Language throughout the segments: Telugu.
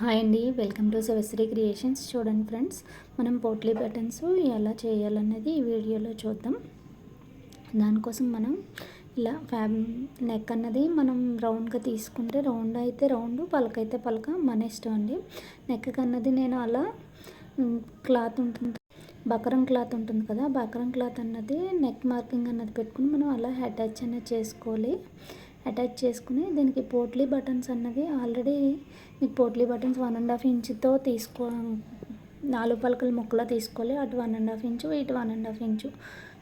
హాయ్ అండి, వెల్కమ్ టు శివశ్రీ క్రియేషన్స్. చూడండి ఫ్రెండ్స్, మనం పోట్లీ బటన్స్ ఎలా చేయాలన్నది ఈ వీడియోలో చూద్దాం. దానికోసం మనం ఇలా నెక్ అన్నది మనం రౌండ్గా తీసుకుంటే, రౌండ్ అయితే రౌండ్, పలక అయితే పలక, మన ఇష్టం అండి. నెక్ అన్నది నేను అలా క్లాత్ ఉంటుంది, బకరం క్లాత్ ఉంటుంది కదా, బకరం క్లాత్ అన్నది నెక్ మార్కింగ్ అన్నది పెట్టుకుని మనం అలా అటాచ్ అనేది చేసుకోవాలి. అటాచ్ చేసుకుని దీనికి పోట్లీ బటన్స్ అన్నవి ఆల్రెడీ మీకు పోట్లీ బటన్స్ 1.5 ఇంచుతో 4 పలకల ముక్కలా తీసుకోవాలి. అటు 1.5 ఇంచు, ఇటు 1.5 ఇంచు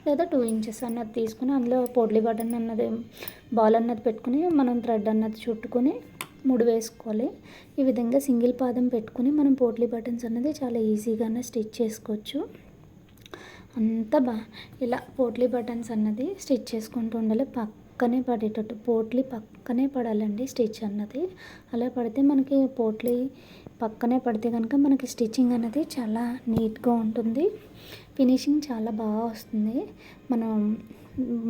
లేదా 2 ఇంచెస్ అన్నది తీసుకుని అందులో పోట్లీ బటన్ అన్నది బాల్ అన్నది పెట్టుకుని మనం థ్రెడ్ అన్నది చుట్టుకొని ముడి వేసుకోవాలి. ఈ విధంగా సింగిల్ పాదం పెట్టుకుని మనం పోట్లీ బటన్స్ అన్నది చాలా ఈజీగానే స్టిచ్ చేసుకోవచ్చు. అంతా ఇలా పోట్లీ బటన్స్ అన్నది స్టిచ్ చేసుకుంటూ ఉండాలి. పక్కనే పడేటట్టు, పోట్లీ పక్కనే పడాలండి స్టిచ్ అన్నది. అలా పడితే మనకి పోట్లీ పక్కనే పడితే కనుక మనకి స్టిచ్చింగ్ అనేది చాలా నీట్గా ఉంటుంది, ఫినిషింగ్ చాలా బాగా వస్తుంది. మనం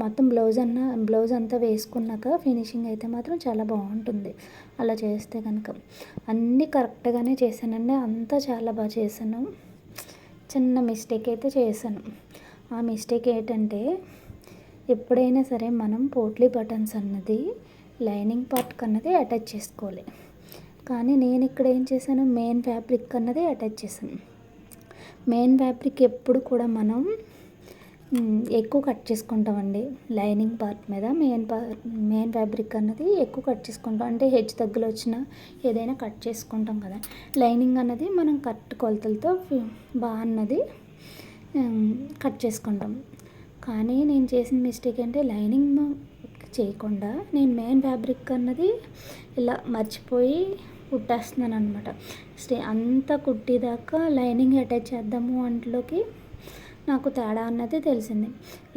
మొత్తం బ్లౌజ్ అంతా వేసుకున్నాక ఫినిషింగ్ అయితే మాత్రం చాలా బాగుంటుంది. అలా చేస్తే కనుక అన్నీ కరెక్ట్గానే చేశానండి, అంతా చాలా బాగా చేశాను. చిన్న మిస్టేక్ అయితే చేశాను. ఆ మిస్టేక్ ఏంటంటే, ఎప్పుడైనా సరే మనం పోట్లీ బటన్స్ అన్నది లైనింగ్ పార్ట్ అన్నది అటాచ్ చేసుకోవాలి. కానీ నేను ఇక్కడ ఏం చేశాను, మెయిన్ ఫ్యాబ్రిక్ అన్నది అటాచ్ చేశాను. మెయిన్ ఫ్యాబ్రిక్ ఎప్పుడు కూడా మనం ఎక్కువ కట్ చేసుకుంటామండి. లైనింగ్ పార్ట్ మీద మెయిన్ ఫ్యాబ్రిక్ అన్నది ఎక్కువ కట్ చేసుకుంటాం. అంటే హెచ్చు తగ్గులు వచ్చినా ఏదైనా కట్ చేసుకుంటాం కదా. లైనింగ్ అన్నది మనం కరెక్ట్ కొలతలతో బాగా అన్నది కట్ చేసుకుంటాం. కానీ నేను చేసిన మిస్టేక్ అంటే, లైనింగ్ చేయకుండా నేను మెయిన్ ఫ్యాబ్రిక్ అన్నది ఇలా మర్చిపోయి కుట్టేస్తున్నాను అనమాట. అంతా కుట్టేదాకా లైనింగ్ అటాచ్ చేద్దాము అంట్లోకి నాకు తేడా అన్నది తెలిసింది.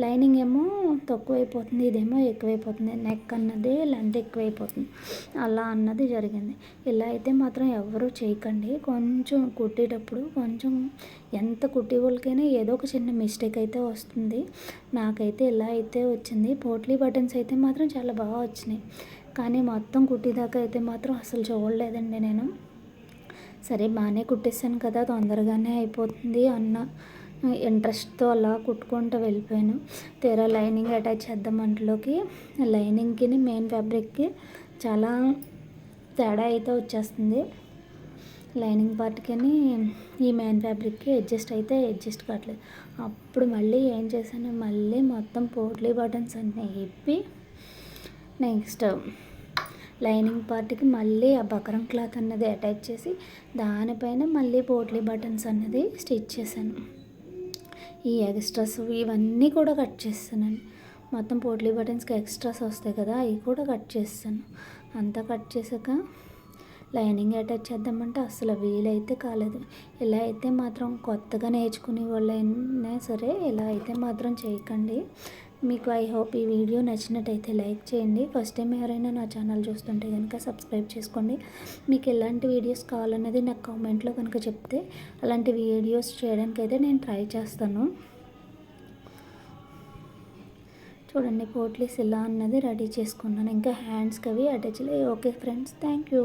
లైనింగ్ ఏమో తక్కువైపోతుంది, ఇదేమో ఎక్కువైపోతుంది, నెక్ అన్నది లెంత్ ఎక్కువైపోతుంది, అలా అన్నది జరిగింది. ఇలా అయితే మాత్రం ఎవరూ చేయకండి. కొంచెం కుట్టేటప్పుడు కొంచెం ఎంత కుట్టే వాళ్ళకైనా ఏదో ఒక చిన్న మిస్టేక్ అయితే వస్తుంది. నాకైతే ఇలా అయితే వచ్చింది. పోట్లీ బటన్స్ అయితే మాత్రం చాలా బాగా వచ్చినాయి, కానీ మొత్తం కుట్టేదాకా అయితే మాత్రం అసలు చూడలేదండి నేను. సరే బాగానే కుట్టేసాను కదా, తొందరగానే అయిపోతుంది అన్న ఇంట్రెస్ట్తో అలా కుట్టుకుంటూ వెళ్ళిపోయాను. తీరా లైనింగ్ అటాచ్ చేద్దాం అంట్లోకి లైనింగ్కి మెయిన్ ఫ్యాబ్రిక్కి చాలా తేడా అయితే వచ్చేస్తుంది. లైనింగ్ పార్ట్కి ఈ మెయిన్ ఫ్యాబ్రిక్కి అడ్జస్ట్ కావట్లేదు. అప్పుడు మళ్ళీ ఏం చేశాను, మళ్ళీ మొత్తం పోట్లీ బటన్స్ అన్నీ ఇప్పి నెక్స్ట్ లైనింగ్ పార్ట్కి మళ్ళీ ఆ బకరం క్లాత్ అన్నది అటాచ్ చేసి దానిపైన మళ్ళీ పోట్లీ బటన్స్ అన్నది స్టిచ్ చేశాను. ఈ ఎక్స్ట్రాస్ ఇవన్నీ కూడా కట్ చేస్తానండి. మొత్తం పోట్లీ బటన్స్కి ఎక్స్ట్రాస్ వస్తాయి కదా, అవి కూడా కట్ చేస్తాను. అంతా కట్ చేసాక లైనింగ్ అటాచ్ చేద్దామంటే అసలు వీలైతే కాలేదు. ఇలా అయితే మాత్రం కొత్తగా నేర్చుకునే వాళ్ళైనా సరే ఇలా అయితే మాత్రం చేయకండి. మీకు ఐ హోప్ ఈ వీడియో నచ్చినట్టయితే లైక్ చేయండి. ఫస్ట్ టైం ఎవరైనా నా ఛానల్ చూస్తుంటే కనుక సబ్స్క్రైబ్ చేసుకోండి. మీకు ఎలాంటి వీడియోస్ కావాలన్నది నాకు కామెంట్లో కనుక చెప్తే అలాంటి వీడియోస్ చేయడానికి అయితే నేను ట్రై చేస్తాను. చూడండి, పోట్లీస్ ఇలా అన్నది రెడీ చేసుకున్నాను. ఇంకా హ్యాండ్స్కి అవి attach. Okay friends, thank you.